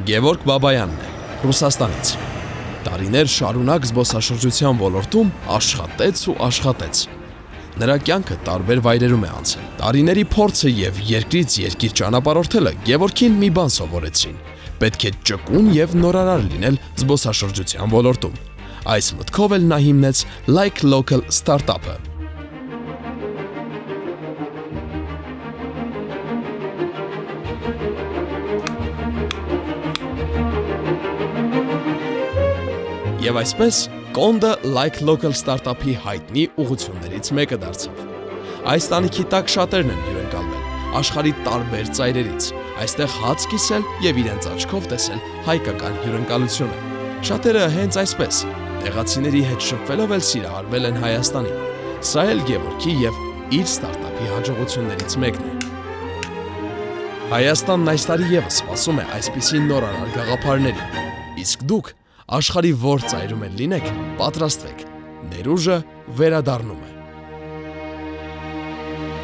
Գևորգ Բաբայանն է, Ռուսաստանից։ Տարիներ շարունակ զբոսաշրջության ոլորտում աշխատեց ու աշխատեց։ Նրա կյանքը տարբեր վայրերում է անցել։ Տարիների փորձը եւ երկրից երկիր ճանապարհորդելը Գևորգին մի բան սովորեցրին. պետք է ճկուն եւ նորարար լինել զբոսաշրջության ոլորտում։ Այս մտքով էլ նա հիմնեց Like Local ստարտափը։ Եվ այսպես Կոնդը Like Local ստարտափի հայտնի ուղղություններից մեկը դարձավ։ Այս տանիքի տակ շատերն են հյուրընկալվել աշխարհի տարբեր ծայրերից, այստեղ հաց կիսել եւ իրենց աչքով տեսել հայկական հյուրընկալությունը։ Շատերը հենց այսպես տեղացիների հետ շփվելով էլ սիրահարվել են Հայաստանին։ Սա էլ Գևորգի եւ իր ստարտափի հաջողություններից մեկն է։ Հայաստանն այս տարի եւս սպասում է այսպիսի նորարար գաղափարների։ Իսկ դուք աշխարհի որ ծայրում էլ լինեք, պատրաստվեք, ներուժը վերադառնում է։